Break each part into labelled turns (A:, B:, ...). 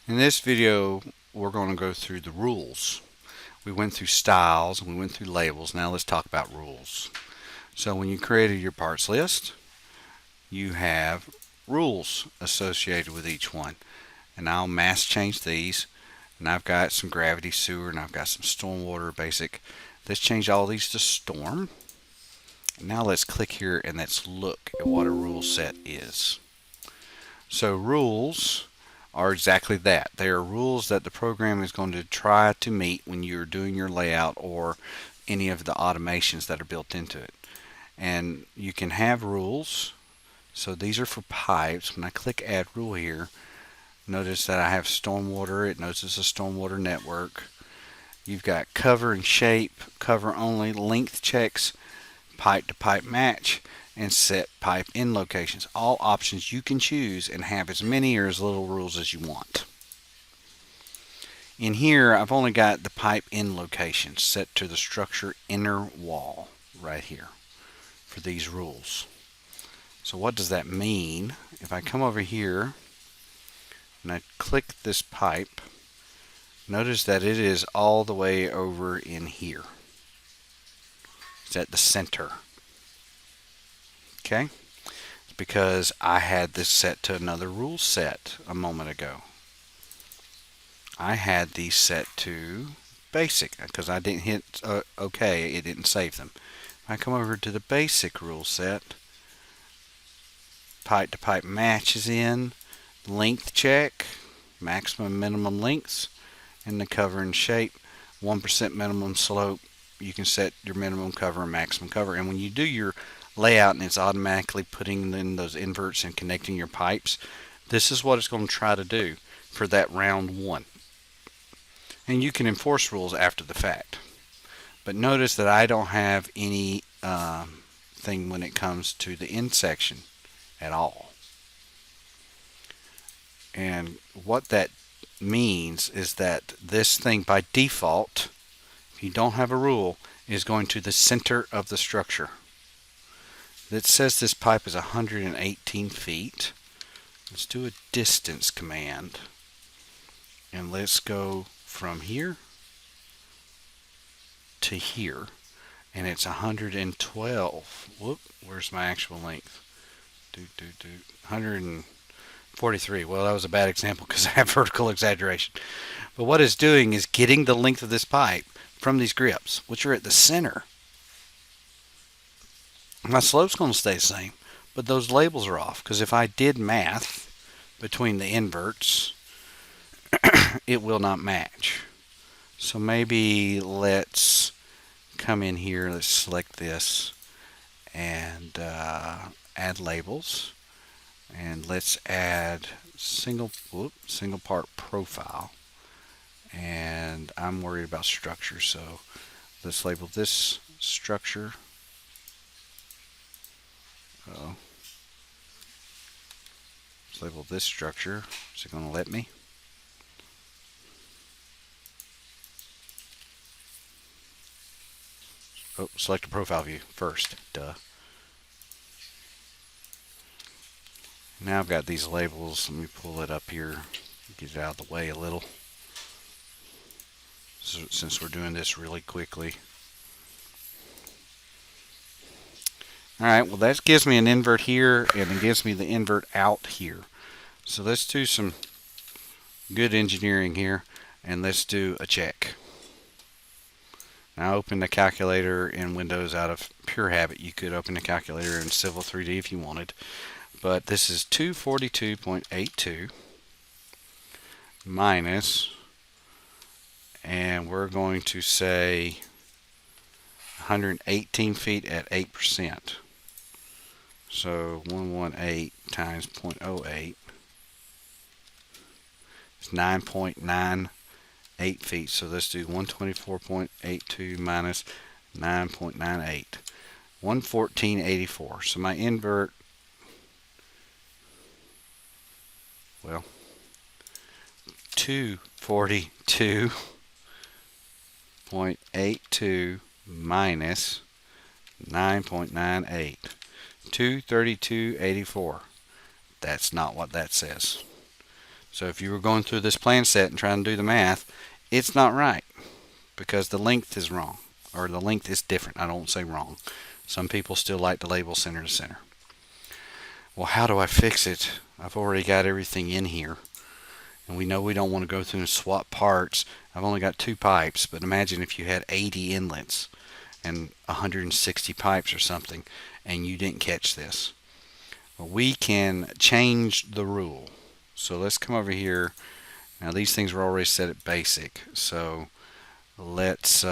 A: In this video, we're going to go through the rules. We went through styles and we went through labels. Now let's talk about rules. So when you created your parts list, you have rules associated with each one. And I'll mass change these. And I've got some gravity, sewer, and I've got some stormwater, basic. Let's change all these to storm. Now let's click here and let's look at what a rule set is. So rules are exactly that. They are rules that the program is going to try to meet when you're doing your layout or any of the automations that are built into it. And you can have rules. So these are for pipes. When I click add rule here, notice that I have stormwater. It knows it's a stormwater network. You've got cover and shape, cover only, length checks, pipe to pipe match, and set pipe in locations. All options you can choose and have as many or as little rules as you want. In here, I've only got the pipe in location set to the structure inner wall right here for these rules. So what does that mean? If I come over here and I click this pipe, notice that it is all the way over in here. It's at the center. Okay? Because I had this set to another rule set a moment ago. I had these set to basic because I didn't hit OK, it didn't save them. If I come over to the basic rule set, pipe to pipe match is in, length check, maximum minimum lengths, and the cover and shape, 1% minimum slope. You can set your minimum cover and maximum cover. And when you do your layout and it's automatically putting in those inverts and connecting your pipes, this is what it's going to try to do for that round one. And you can enforce rules after the fact. But notice that I don't have any thing when it comes to the end section at all. And what that means is that this thing by default, if you don't have a rule, is going to the center of the structure. It says this pipe is 118 feet. Let's do a distance command. And let's go from here to here. And it's 112. Whoop, where's my actual length? 143. Well, that was a bad example because I have vertical exaggeration. But what it's doing is getting the length of this pipe from these grips, which are at the center. My slope's going to stay the same, but those labels are off because if I did math between the inverts, it will not match. So maybe let's come in here, let's select this and add labels, and let's add single part profile, and I'm worried about structure, so let's label this structure. Let's label this structure. Is it going to let me? Oh, select a profile view first. Duh. Now I've got these labels. Let me pull it up here, get it out of the way a little, since we're doing this really quickly. Alright, well that gives me an invert here, and it gives me the invert out here. So let's do some good engineering here, and let's do a check. Now open the calculator in Windows out of pure habit. You could open the calculator in Civil 3D if you wanted. But this is 242.82 minus, and we're going to say 118 feet at 8%. So 118 times 0.08 is 9.98 feet. So let's do 124.82 minus 9.98. 114.84. So my invert, well, 242.82 minus 9.98. 232.84. That's not what that says. So if you were going through this plan set and trying to do the math, it's not right because the length is wrong, or the length is different. I don't say wrong. Some people still like to label center to center. Well, how do I fix it? I've already got everything in here. And we know we don't want to go through and swap parts. I've only got 2 pipes, but imagine if you had 80 inlets and 160 pipes or something, and you didn't catch this. Well, we can change the rule. So let's come over here. Now these things were already set at basic, so let's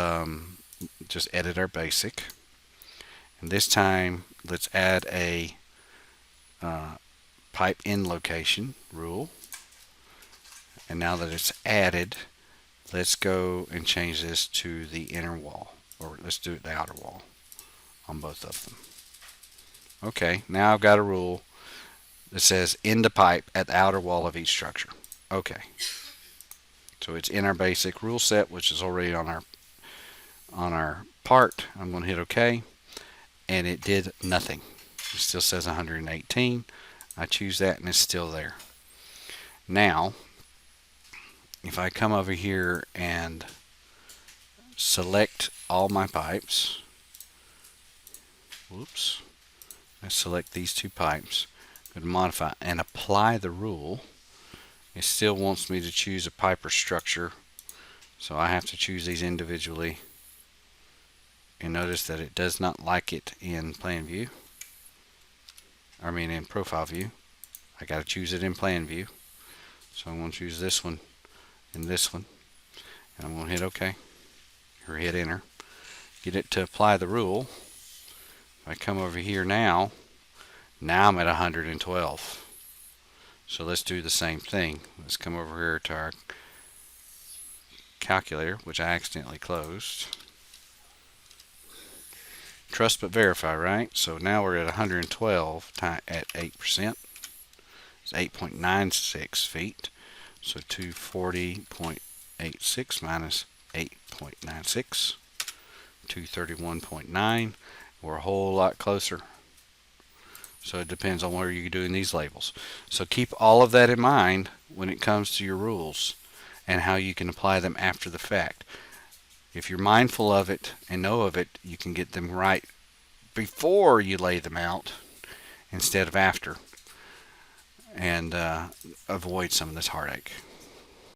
A: just edit our basic. And this time, let's add a pipe in location rule. And now that it's added, let's go and change this to the inner wall, or let's do it the outer wall on both of them. Okay, now I've got a rule that says end the pipe at the outer wall of each structure. Okay, so it's in our basic rule set, which is already on our part. I'm going to hit OK, and it did nothing. It still says 118. I choose that, and it's still there. Now, if I come over here and select all my pipes, whoops, I select these 2 pipes, go to modify and apply the rule. It still wants me to choose a pipe or structure, so I have to choose these individually. And notice that it does not like it in plan view. In profile view. I got to choose it in plan view. So I'm going to choose this one and this one, and I'm going to hit OK or hit enter. Get it to apply the rule. If I come over here now I'm at 112. So let's do the same thing. Let's come over here to our calculator, which I accidentally closed. Trust but verify, right? So now we're at 112 at 8%. It's 8.96 feet. So 240.86 minus 8.96, 231.9. We're a whole lot closer. So it depends on where you're doing these labels. So keep all of that in mind when it comes to your rules and how you can apply them after the fact. If you're mindful of it and know of it, you can get them right before you lay them out instead of after, and avoid some of this heartache.